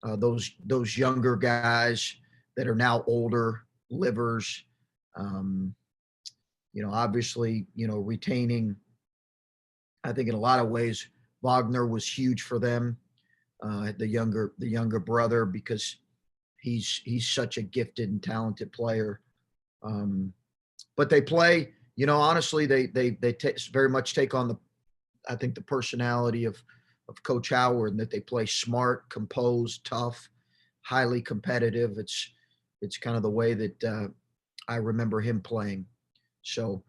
those younger guys that are now older livers. Obviously, retaining, I think in a lot of ways, Wagner was huge for them, the younger brother, because he's such a gifted and talented player. But they play, honestly, they very much take on I think the personality of Coach Howard, and that they play smart, composed, tough, highly competitive. It's kind of the way that I remember him playing. So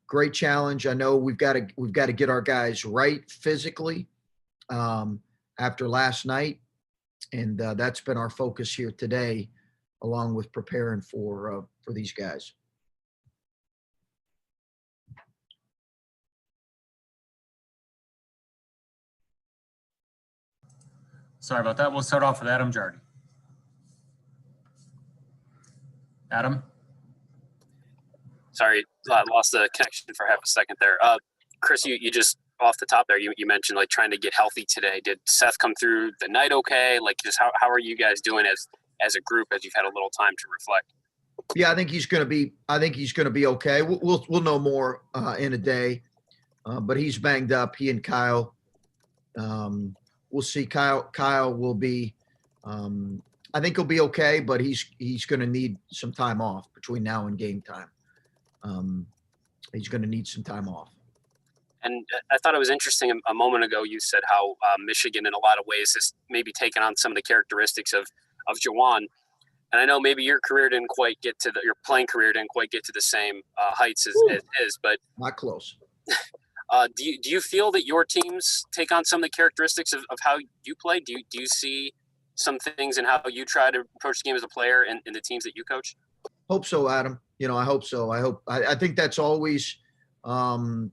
great challenge. I know we've got to get our guys right physically after last night, and that's been our focus here today, along with preparing for these guys. Sorry about that. We'll start off with Adam Jardy. Adam? Sorry, I lost the connection for half a second there. Chris, you just off the top there, you mentioned like trying to get healthy today. Did Seth come through the night okay? Like, just how are you guys doing as a group as you've had a little time to reflect? Yeah, I think he's going to be okay. We'll know more in a day, but he's banged up. He and Kyle. We'll see. Kyle will be. I think he'll be okay, but he's going to need some time off between now and game time. He's going to need some time off. And I thought it was interesting a moment ago you said how Michigan in a lot of ways has maybe taken on some of the characteristics of Juwan. And I know maybe your career didn't quite get to your playing career didn't quite get to the same heights as his, but not close. Do you feel that your teams take on some of the characteristics of how you play? Do you see some things in how you try to approach the game as a player in the teams that you coach? Hope so, Adam. I hope so. I think that's always, that's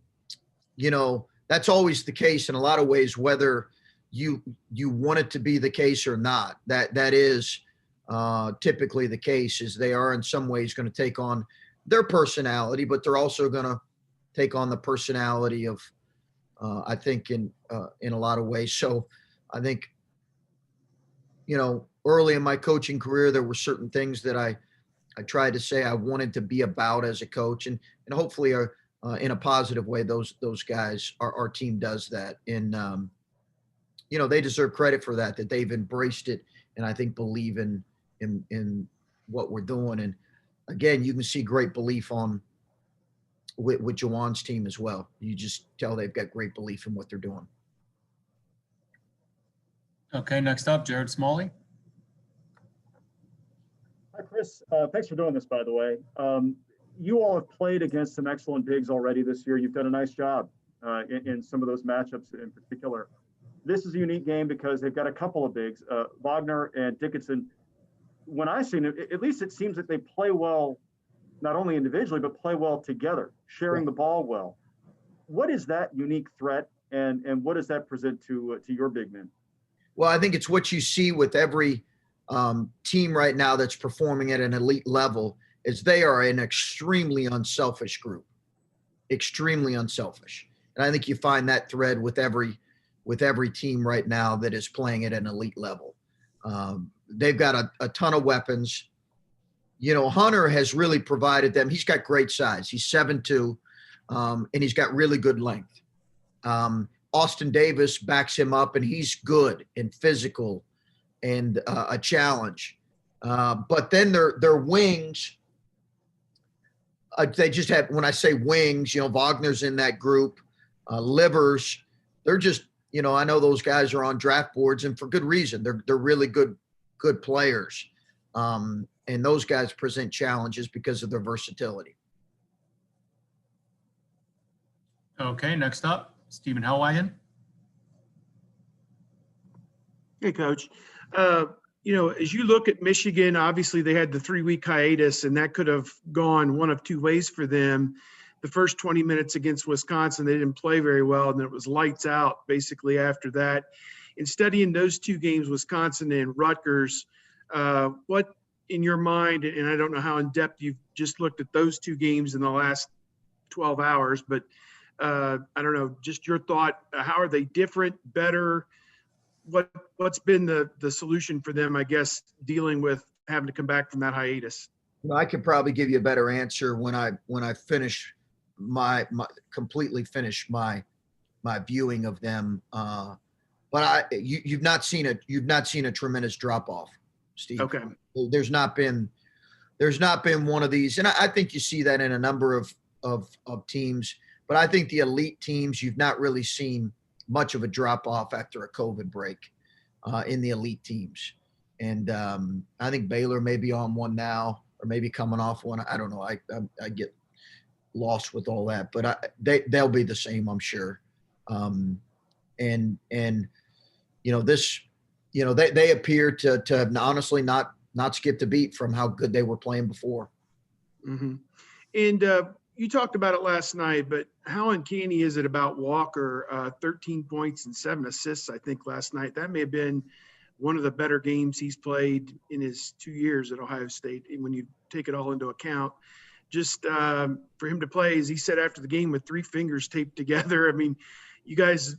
always the case in a lot of ways, whether you want it to be the case or not. That is typically the case, is they are in some ways going to take on their personality, but they're also going to take on the personality of, I think in a lot of ways. So I think, early in my coaching career, there were certain things that I tried to say I wanted to be about as a coach, and hopefully in a positive way, those guys, our team does that. And, they deserve credit for that they've embraced it. And I think believe in what we're doing. And again, you can see great belief with Juwan's team as well. You just tell they've got great belief in what they're doing. Okay, next up, Jared Smalley. Hi, Chris. Thanks for doing this, by the way. You all have played against some excellent bigs already this year. You've done a nice job in some of those matchups in particular. This is a unique game because they've got a couple of bigs, Wagner and Dickinson. When I've seen it, at least it seems that they play well, not only individually, but play well together, sharing the ball well. What is that unique threat, and what does that present to your big men? Well, I think it's what you see with every team right now that's performing at an elite level, is they are an extremely unselfish group, extremely unselfish. And I think you find that thread with every team right now that is playing at an elite level. They've got a ton of weapons. Hunter has really provided them. He's got great size. He's 7'2", and he's got really good length. Austin Davis backs him up, and he's good and physical and a challenge. But then their wings, they just have, when I say wings, Wagner's in that group, livers, they're just, I know those guys are on draft boards, and for good reason. They're really good players. And those guys present challenges because of their versatility. Okay, next up, Stephen Hellwagen. Hey, Coach. As you look at Michigan, obviously they had the 3-week hiatus, and that could have gone one of two ways for them. The first 20 minutes against Wisconsin, they didn't play very well, and it was lights out basically after that. In studying those two games, Wisconsin and Rutgers, what in your mind, and I don't know how in depth you've just looked at those two games in the last 12 hours, but I don't know, just your thought, how are they different, better? what's been the solution for them, I guess, dealing with having to come back from that hiatus? I could probably give you a better answer when I finish my completely finish my viewing of them. But you've not seen a tremendous drop off, Steve. Okay. There's not been one of these, and I think you see that in a number of teams. But I think the elite teams, you've not really seen much of a drop off after a COVID break in the elite teams. And I think Baylor may be on one now, or maybe coming off one. I don't know. I get lost with all that, but they'll be the same, I'm sure. And they appear to have honestly not skipped a beat from how good they were playing before. Mm-hmm. And you talked about it last night, but how uncanny is it about Walker? 13 points and 7 assists, I think, last night. That may have been one of the better games he's played in his 2 years at Ohio State, when you take it all into account. Just for him to play, as he said after the game, with 3 fingers taped together. I mean, you guys,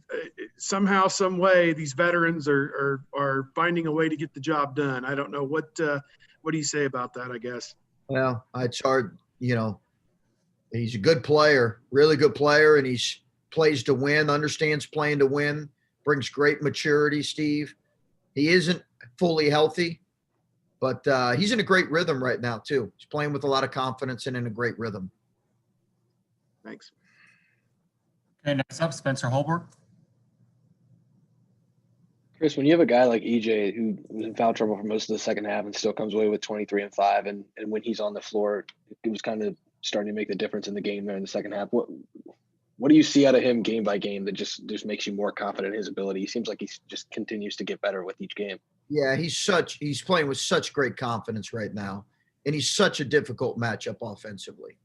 somehow, some way, these veterans are finding a way to get the job done. I don't know. What do you say about that, I guess? Well, it's hard, he's a good player, really good player, and he's plays to win, understands playing to win, brings great maturity, Steve. He isn't fully healthy, but he's in a great rhythm right now, too. He's playing with a lot of confidence and in a great rhythm. Thanks. Okay, next up, Spencer Holbrook. Chris, when you have a guy like EJ who was in foul trouble for most of the second half and still comes away with 23 and 5, and when he's on the floor, it was kind of starting to make the difference in the game there in the second half. What do you see out of him game by game that just makes you more confident in his ability? He seems like he just continues to get better with each game. Yeah, he's playing with such great confidence right now, and he's such a difficult matchup offensively.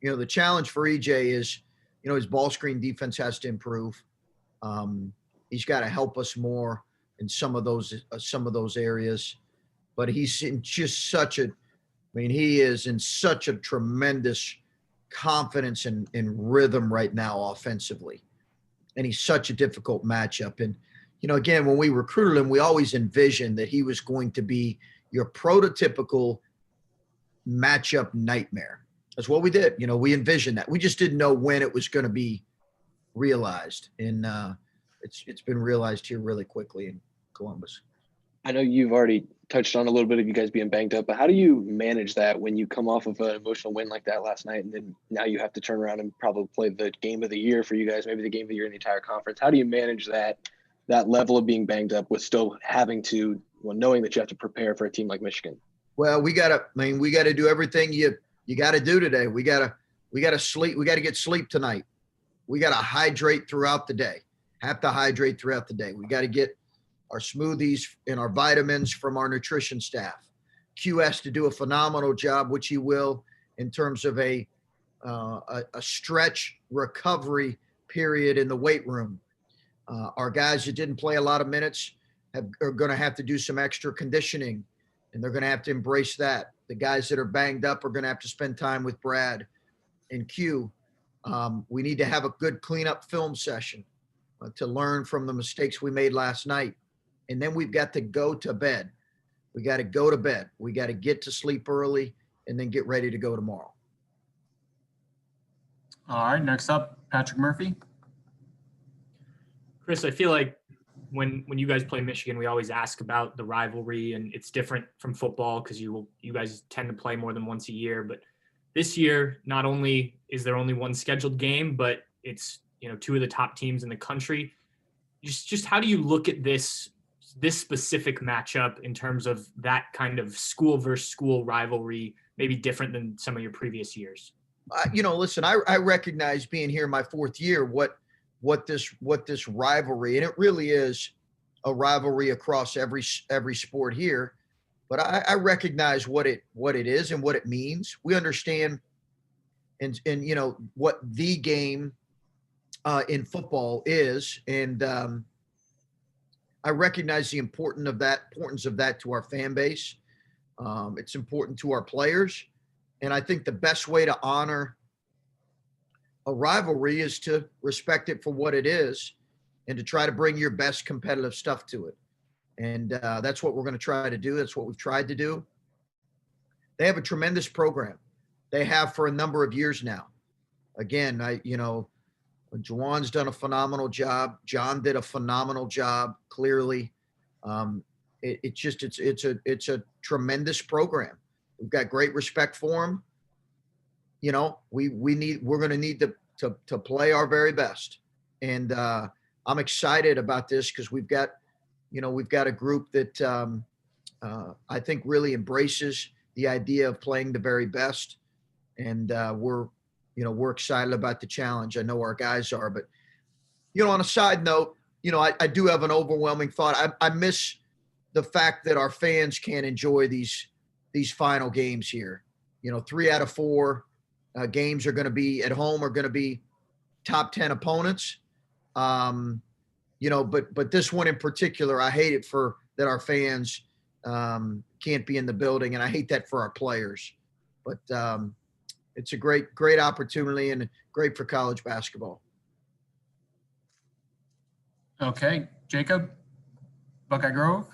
The challenge for EJ is, his ball screen defense has to improve. He's got to help us more in some of those areas, but he's in just he is in such a tremendous confidence and rhythm right now offensively. And he's such a difficult matchup. And, again, when we recruited him, we always envisioned that he was going to be your prototypical matchup nightmare. That's what we did. We envisioned that. We just didn't know when it was going to be realized. And it's been realized here really quickly in Columbus. I know you've already touched on a little bit of you guys being banged up, but how do you manage that when you come off of an emotional win like that last night, and then now you have to turn around and probably play the game of the year for you guys, maybe the game of the year in the entire conference? How do you manage that level of being banged up with still having to, knowing that you have to prepare for a team like Michigan? Well, we got to do everything you got to do today. We got to sleep. We got to get sleep tonight. We got to hydrate throughout the day. Have to hydrate throughout the day. We got to get our smoothies and our vitamins from our nutrition staff. Q has to do a phenomenal job, which he will, in terms of a stretch recovery period in the weight room. Our guys that didn't play a lot of minutes are going to have to do some extra conditioning, and they're going to have to embrace that. The guys that are banged up are going to have to spend time with Brad and Q. We need to have a good cleanup film session to learn from the mistakes we made last night. And then we've got to go to bed. We got to go to bed. We got to get to sleep early and then get ready to go tomorrow. All right, next up, Patrick Murphy. Chris, I feel like when you guys play Michigan, we always ask about the rivalry, and it's different from football because you guys tend to play more than once a year. But this year, not only is there only one scheduled game, but it's 2 of the top teams in the country. Just how do you look at this specific matchup in terms of that kind of school versus school rivalry, maybe different than some of your previous years? Listen, I recognize, being here my 4th year, what this rivalry, and it really is a rivalry across every sport here, but I recognize what it is and what it means. We understand and what the game in football is, and I recognize the importance of that to our fan base. It's important to our players, and I think the best way to honor a rivalry is to respect it for what it is, and to try to bring your best competitive stuff to it. And that's what we're going to try to do. That's what we've tried to do. They have a tremendous program. They have for a number of years now. Again, Juwan's done a phenomenal job. John did a phenomenal job, clearly. It's a tremendous program. We've got great respect for them. We're going to need to play our very best. And I'm excited about this because we've got a group that I think really embraces the idea of playing the very best. And we're excited about the challenge. I know our guys are, but, on a side note, I do have an overwhelming thought. I miss the fact that our fans can't enjoy these final games here. 3 out of 4 games are going to be at home, are going to be top 10 opponents. But this one in particular, I hate it that our fans can't be in the building, and I hate that for our players. But it's a great opportunity and great for college basketball. Okay, Jacob, Buckeye Grove.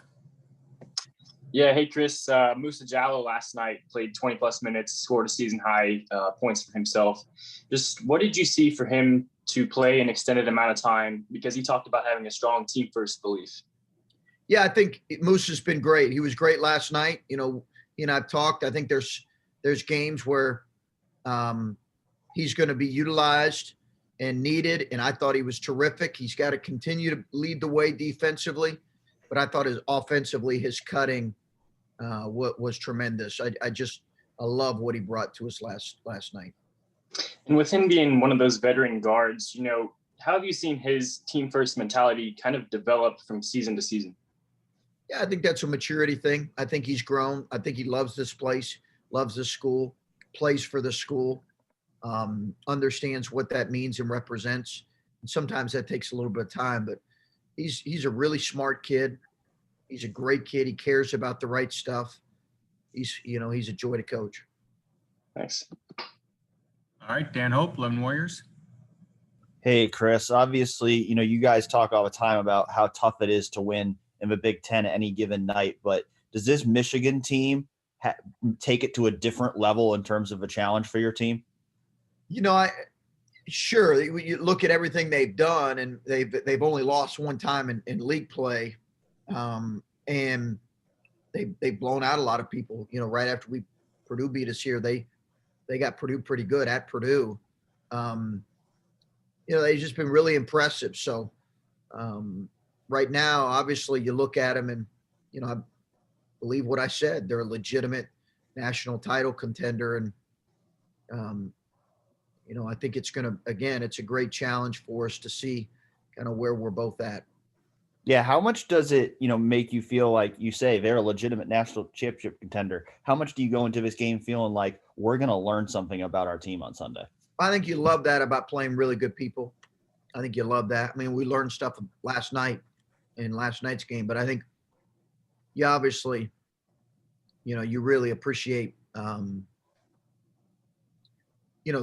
Yeah, hey Chris, Moussa Jallow last night played 20+ minutes, scored a season high points for himself. Just what did you see for him to play an extended amount of time? Because he talked about having a strong team first belief. Yeah, I think Moussa's been great. He was great last night. I've talked. I think there's games where he's going to be utilized and needed, and I thought he was terrific. He's got to continue to lead the way defensively, but I thought offensively his cutting was tremendous. I love what he brought to us last night. And with him being one of those veteran guards, how have you seen his team first mentality kind of develop from season to season? Yeah, I think that's a maturity thing. I think he's grown. I think he loves this place, loves this school, plays for the school, understands what that means and represents. And sometimes that takes a little bit of time, but he's a really smart kid. He's a great kid. He cares about the right stuff. He's a joy to coach. Thanks. All right, Dan Hope, Lettermen Warriors. Hey, Chris, obviously, you guys talk all the time about how tough it is to win in the Big Ten at any given night, but does this Michigan team take it to a different level in terms of a challenge for your team? Sure. You look at everything they've done, and they've only lost one time in league play, and they've blown out a lot of people. Right after Purdue beat us here, they got Purdue pretty good at Purdue. They've just been really impressive. So right now, obviously, you look at them, and I believe what I said. They're a legitimate national title contender, and I think it's a great challenge for us to see kind of where we're both at. Yeah. How much does it, make you feel like you say they're a legitimate national championship contender? How much do you go into this game feeling like we're going to learn something about our team on Sunday? I think you love that about playing really good people. I think you love that. I mean, we learned stuff last night in last night's game, but I think you obviously, you really appreciate,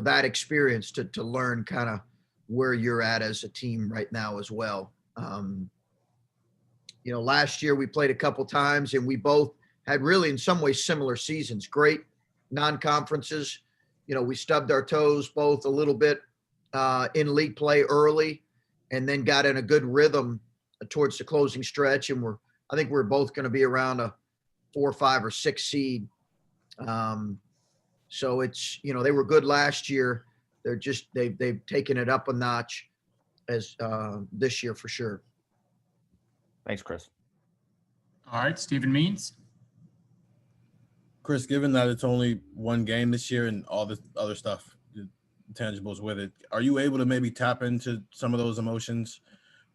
that experience to learn kind of where you're at as a team right now as well. Last year we played a couple times, and we both had really in some ways similar seasons, great non-conferences. We stubbed our toes both a little bit in league play early, and then got in a good rhythm towards the closing stretch. And I think we're both going to be around a 4, 5, or 6 seed. So it's, they were good last year. They've taken it up a notch as this year for sure. Thanks, Chris. All right, Stephen Means. Chris, given that it's only one game this year and all this other stuff, the intangibles with it, are you able to maybe tap into some of those emotions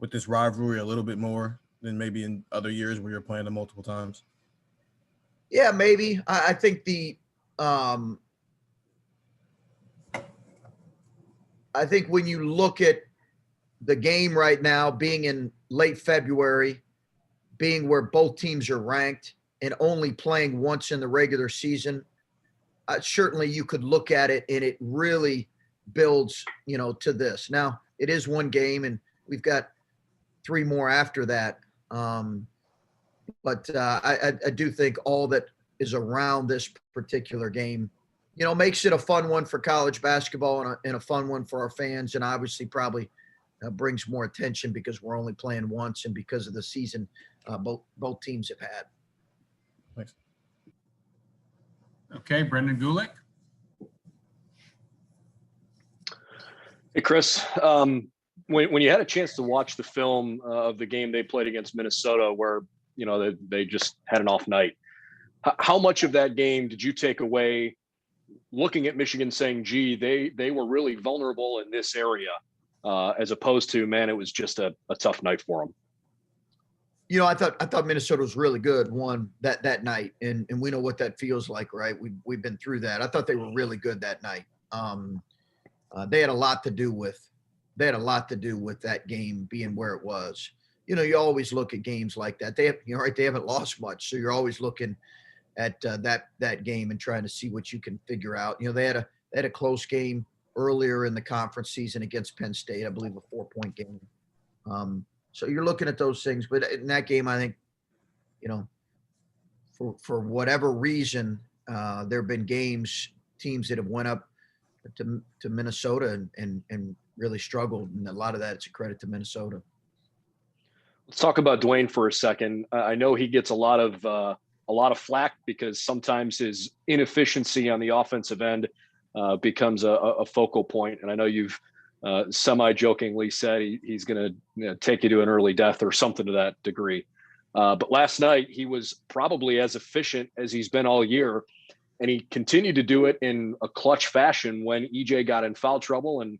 with this rivalry a little bit more than maybe in other years where you're playing them multiple times? Yeah, maybe. I think I think when you look at the game right now, being in late February, being where both teams are ranked, and only playing once in the regular season, certainly you could look at it and it really builds, to this. Now, it is one game, and we've got, 3 more after that. But I do think all that is around this particular game, makes it a fun one for college basketball and a fun one for our fans, and obviously probably brings more attention because we're only playing once and because of the season both teams have had. Thanks. Okay, Brendan Gulick. Hey, Chris. When you had a chance to watch the film of the game they played against Minnesota, where they just had an off night, how much of that game did you take away looking at Michigan saying, gee, they were really vulnerable in this area, as opposed to, man, it was just a tough night for them? I thought Minnesota was really good that night, and we know what that feels like, right? We've been through that. I thought they were really good that night. They had a lot to do with that game being where it was. You always look at games like that. They haven't lost much, so you're always looking at that game and trying to see what you can figure out. They had a close game earlier in the conference season against Penn State, I believe a 4-point game. So you're looking at those things, but in that game, I think, for whatever reason, there have been teams that have went up to Minnesota and really struggled, and a lot of that it's a credit to Minnesota. Let's talk about Duane for a second. I know he gets a lot of flack because sometimes his inefficiency on the offensive end becomes a focal point, and I know you've semi-jokingly said he's going to take you to an early death or something to that degree. But last night he was probably as efficient as he's been all year, and he continued to do it in a clutch fashion when EJ got in foul trouble, and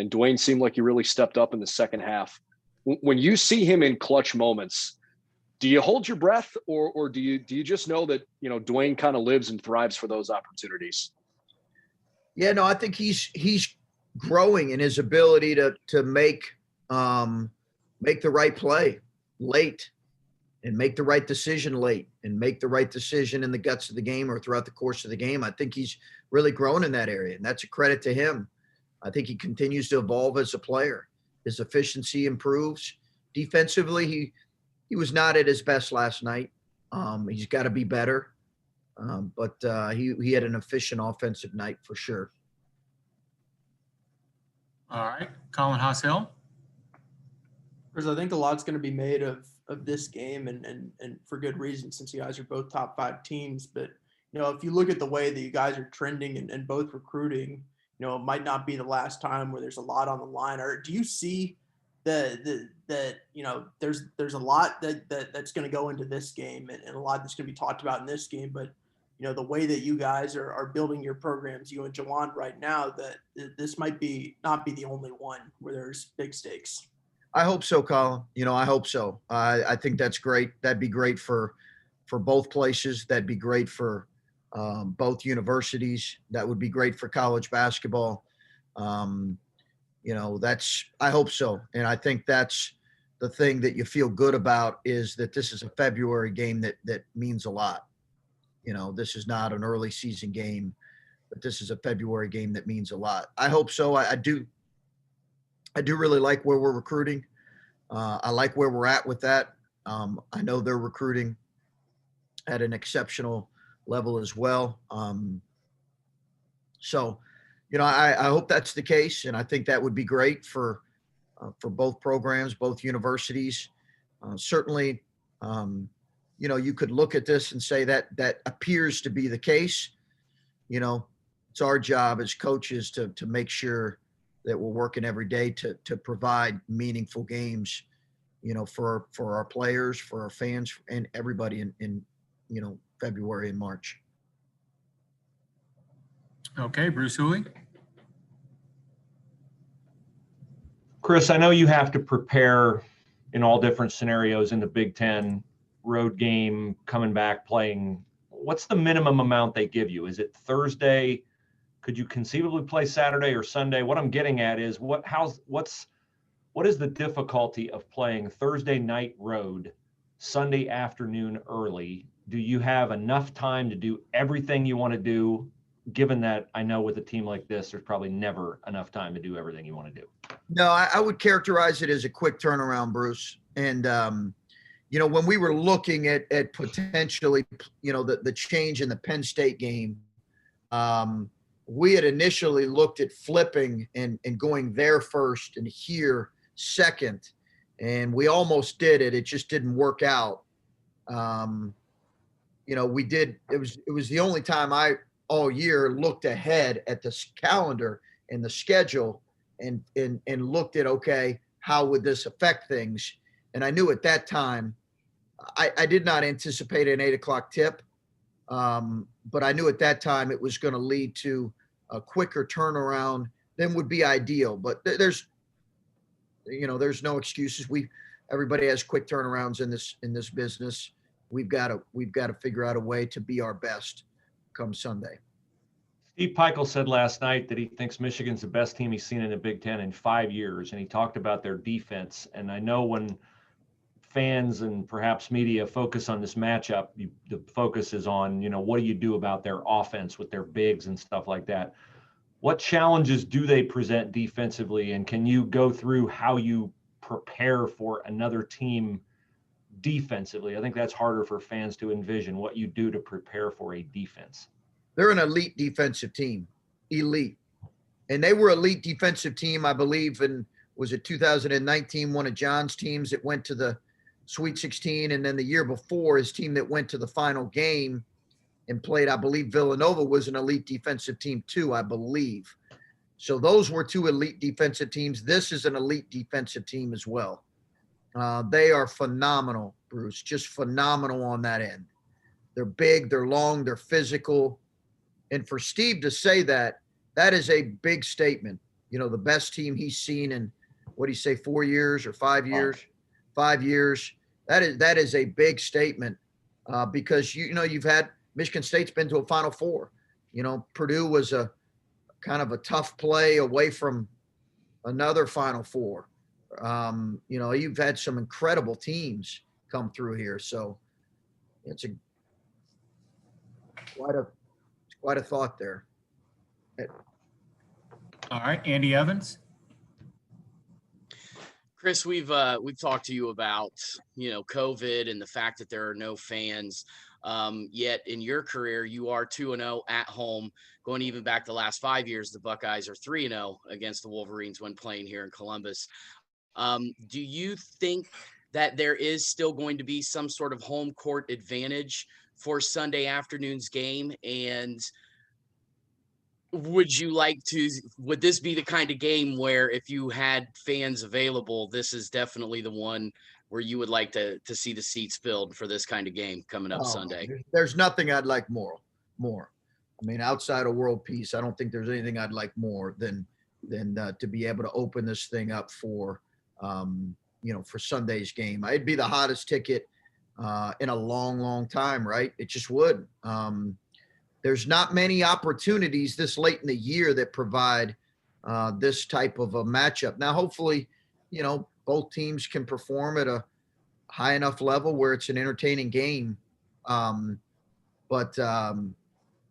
Duane seemed like he really stepped up in the second half. When you see him in clutch moments, do you hold your breath, or do you just know that Duane kind of lives and thrives for those opportunities? Yeah, no, I think he's growing in his ability to make the right play late, and make the right decision late, and make the right decision in the guts of the game or throughout the course of the game. I think he's really grown in that area, and that's a credit to him. I think he continues to evolve as a player. His efficiency improves. Defensively, he was not at his best last night. He's got to be better, but he had an efficient offensive night for sure. All right, Colin Haas-Hill. Because I think a lot's going to be made of this game, and for good reason, since you guys are both top 5 teams. But if you look at the way that you guys are trending and both recruiting, it might not be the last time where there's a lot on the line. Or do you see that there's a lot that's going to go into this game, and a lot that's going to be talked about in this game, but the way that you guys are building your programs, you and Jawan right now, that this might not be the only one where there's big stakes? I hope so, Colin. I hope so. I think that's great. That'd be great for both places. That'd be great for both universities. That would be great for college basketball. I hope so. And I think that's the thing that you feel good about, is that this is a February game that means a lot. This is not an early season game, but this is a February game that means a lot. I hope so. I do really like where we're recruiting. I like where we're at with that. I know they're recruiting at an exceptional level as well. So, I hope that's the case, and I think that would be great for both programs, both universities. Certainly, you could look at this and say that appears to be the case. It's our job as coaches to make sure that we're working every day to provide meaningful games, for our players, for our fans, and everybody in February and March. Okay, Bruce Hooley. Chris, I know you have to prepare in all different scenarios in the Big Ten road game, coming back, playing. What's the minimum amount they give you? Is it Thursday? Could you conceivably play Saturday or Sunday? What I'm getting at is what is the difficulty of playing Thursday night road, Sunday afternoon early? Do you have enough time to do everything you want to do given that I know with a team like this, there's probably never enough time to do everything you want to do? No, I would characterize it as a quick turnaround, Bruce. And, when we were looking at potentially, the change in the Penn State game, we had initially looked at flipping and going there first and here second. And we almost did it. It just didn't work out. We did. It was the only time I all year looked ahead at the calendar and the schedule and looked at, okay, how would this affect things? And I knew at that time, I did not anticipate an 8:00 tip. But I knew at that time it was going to lead to a quicker turnaround than would be ideal. But there's no excuses. Everybody has quick turnarounds in this business. We've got to figure out a way to be our best come Sunday. Steve Peichel said last night that he thinks Michigan's the best team he's seen in the Big Ten in 5 years, and he talked about their defense. And I know when fans and perhaps media focus on this matchup, the focus is on, what do you do about their offense with their bigs and stuff like that? What challenges do they present defensively? And can you go through how you prepare for another team defensively? I think that's harder for fans to envision, what you do to prepare for a defense. They're an elite defensive team, elite. And they were elite defensive team, I believe, was it 2019, one of John's teams that went to the Sweet 16. And then the year before, his team that went to the final game and played, I believe Villanova was an elite defensive team too, I believe. So those were two elite defensive teams. This is an elite defensive team as well. They are phenomenal, Bruce, just phenomenal on that end. They're big, they're long, they're physical. And for Steve to say that is a big statement. The best team he's seen in, what do you say, 4 years or 5 years? 5 years. That is a big statement because, you've had Michigan State's been to a Final Four. Purdue was a kind of a tough play away from another Final Four. You've had some incredible teams come through here. So it's quite a thought there. All right, Andy Evans. Chris, we've talked to you about, COVID and the fact that there are no fans. Yet in your career, you are 2-0 at home. Going even back the last 5 years, the Buckeyes are 3-0 against the Wolverines when playing here in Columbus. Do you think that there is still going to be some sort of home court advantage for Sunday afternoon's game? And would this be the kind of game where if you had fans available, this is definitely the one where you would like to see the seats filled for this kind of game coming up Sunday? There's nothing I'd like more. I mean, outside of world peace, I don't think there's anything I'd like more than to be able to open this thing up for Sunday's game. It'd be the hottest ticket in a long, long time, right? It just would. There's not many opportunities this late in the year that provide this type of a matchup. Now, hopefully, both teams can perform at a high enough level where it's an entertaining game. But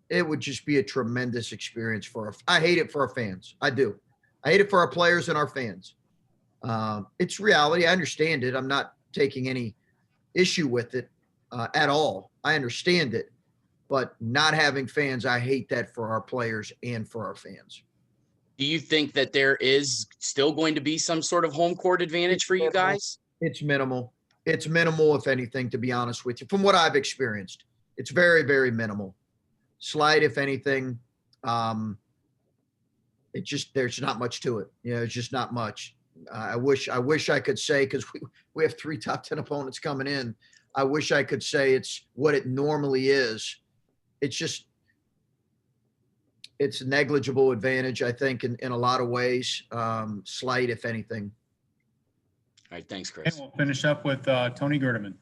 it would just be a tremendous experience I hate it for our fans. I do. I hate it for our players and our fans. It's reality. I understand it. I'm not taking any issue with it at all. I understand it. But not having fans, I hate that for our players and for our fans. Do you think that there is still going to be some sort of home court advantage for you guys? It's minimal. It's minimal, if anything, to be honest with you. From what I've experienced, it's very, very minimal. Slight, if anything. There's not much to it. It's just not much. I wish I could say, because we have 3 top 10 opponents coming in. I wish I could say it's what it normally is. It's a negligible advantage, I think, in a lot of ways. Slight, if anything. All right, thanks, Chris. And we'll finish up with Tony Gerdeman.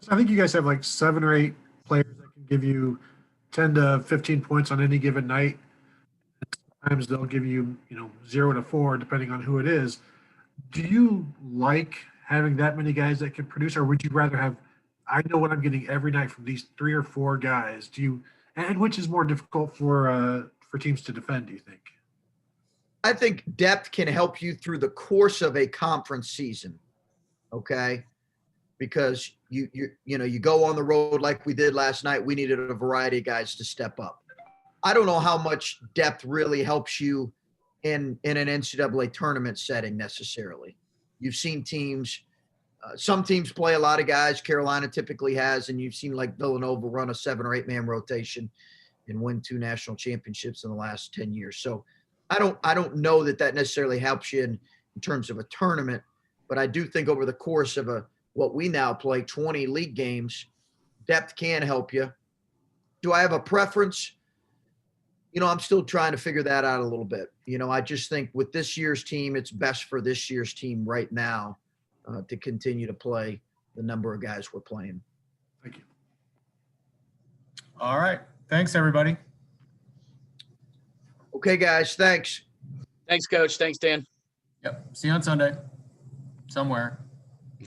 I think you guys have like 7 or 8 players that can give you 10 to 15 points on any given night. Sometimes they'll give you, 0 to 4, depending on who it is. Do you like having that many guys that can produce, or would you rather have, I know what I'm getting every night from these 3 or 4 guys? And which is more difficult for teams to defend, do you think? I think depth can help you through the course of a conference season. Okay. Because you go on the road like we did last night. We needed a variety of guys to step up. I don't know how much depth really helps you in an NCAA tournament setting necessarily. You've seen teams, some teams play a lot of guys. Carolina typically has, and you've seen like Villanova run a 7 or 8 man rotation and win 2 national championships in the last 10 years. So I don't know that necessarily helps you in terms of a tournament, but I do think over the course of what we now play 20 league games, depth can help you. Do I have a preference? I'm still trying to figure that out a little bit. I just think with this year's team, it's best for this year's team right now to continue to play the number of guys we're playing. Thank you. All right. Thanks, everybody. Okay, guys. Thanks. Thanks, Coach. Thanks, Dan. Yep. See you on Sunday somewhere.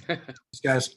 Thanks, guys.